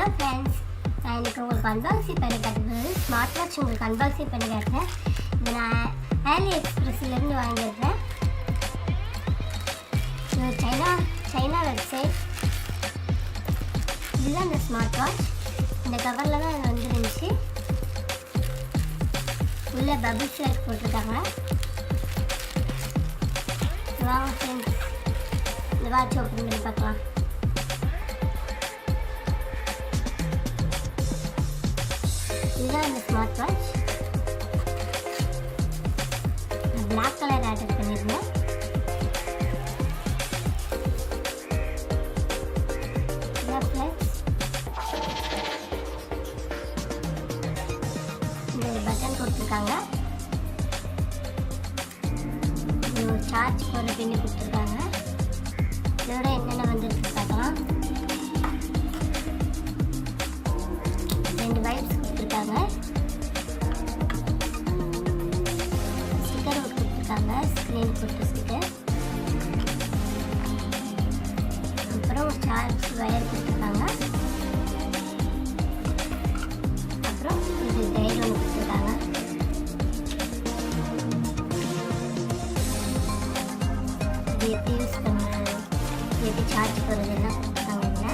Hello friends, நான் இன்றைக்கி உங்களுக்கு அன்பாக்சிங் பண்ணி காட்டுறது ஸ்மார்ட் வாட்ச் உங்களுக்கு அன்பாக்சிங் பண்ணி காட்டுறேன். இது நான் AliExpressலேருந்து வாங்கியிருக்கேன். இது சைனா வெப்சைட். இதுதான் இந்த ஸ்மார்ட் வாட்ச். இந்த கவரில் தான் இது வந்துருந்துச்சு. உள்ளே பபிள் ஷேக் போட்டிருக்காங்க. வாங்க ஃப்ரெண்ட்ஸ், இந்த வாட்ச் ஓப்பன் பண்ணி பார்க்கலாம். இதுதான் இந்த ஸ்மார்ட் வாட்ச். நான் பிளாக் கலர் ஆர்டர் பண்ணியிருந்தேன். இந்த பட்டன் கொடுத்துருக்காங்க. ஒரு சார்ஜ் போடுற பின்னு கொடுத்துருக்காங்க. இதோட என்னென்ன வந்துருக்கு பார்க்கலாம். 2 வைப்ஸ் கொடுத்துருக்காங்க. ஸ்டிக்கர் கொடுத்துருக்காங்க, ஸ்க்ரீன் கொடுத்த ஸ்டிக்கர். அப்புறம் ஒரு சார்ஜ் வயர் கொடுத்துருக்காங்க. அப்புறம் இது கைடு ஒன்று கொடுத்துருக்காங்க. இது எப்படி யூஸ் பண்ணுறது, எப்படி சார்ஜ் போடுறதுலாம் கொடுத்துருக்காங்க.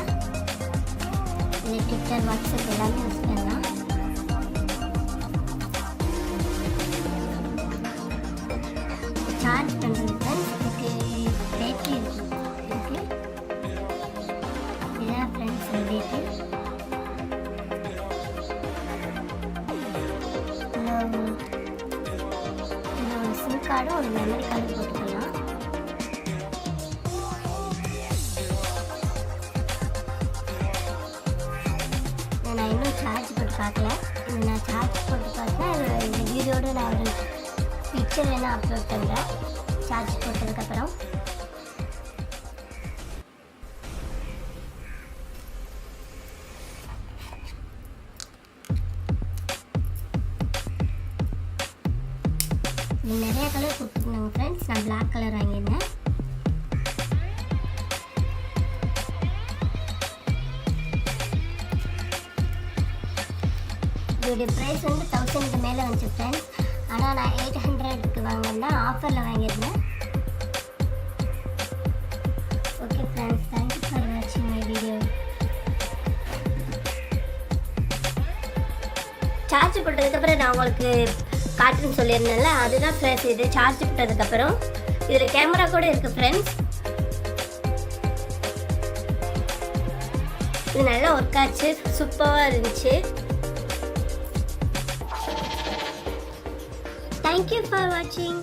இதில் ட்விட்டர், வாட்ஸ்அப் எல்லாமே யூஸ் பண்ணலாம். சார்ஜ் பண்ணுறது இதுக்கு பேட்டரி இருக்குது. இதுதான் ஃப்ரெண்ட்ஸ் பேட்டரி. இதில் ஒரு சிம் கார்டும் ஒரு மெமரி கார்டும் போட்டுக்கலாம். நான் இன்னும் சார்ஜ் போட்டு பார்க்கல. நான் சார்ஜ் போட்டு பார்த்தா இந்த வீடியோடு நான் ஒரு பிக்சர் வேணால் அப்லோட் பண்ணுறேன் சார்ஜ் போட்டதுக்கப்புறம். நிறைய கலர் கொடுத்துருந்தாங்க ஃப்ரெண்ட்ஸ். நான் பிளாக் கலர் வாங்கியிருந்தேன். இதோடைய ப்ரைஸ் வந்து 1000க்கு மேலே வந்துச்சு ஃப்ரெண்ட்ஸ். ஆனால் நான் 800க்கு வாங்கினேன், ஆஃபரில் வாங்கியிருந்தேன். ஓகே ஃப்ரெண்ட்ஸ், தேங்க்யூ ஃபார் வாட்சிங் மை வீடியோ. சார்ஜ் போட்டதுக்கப்புறம் நான் உங்களுக்கு காட்டுன்னு சொல்லியிருந்தேன்ல, அதுதான் ஃப்ரெண்ட்ஸ். இது சார்ஜ் போட்டதுக்கப்புறம் இதில் கேமரா கூட இருக்குது ஃப்ரெண்ட்ஸ். இது நல்லா ஒர்க் ஆச்சு, சூப்பராக இருந்துச்சு. Thank you for watching.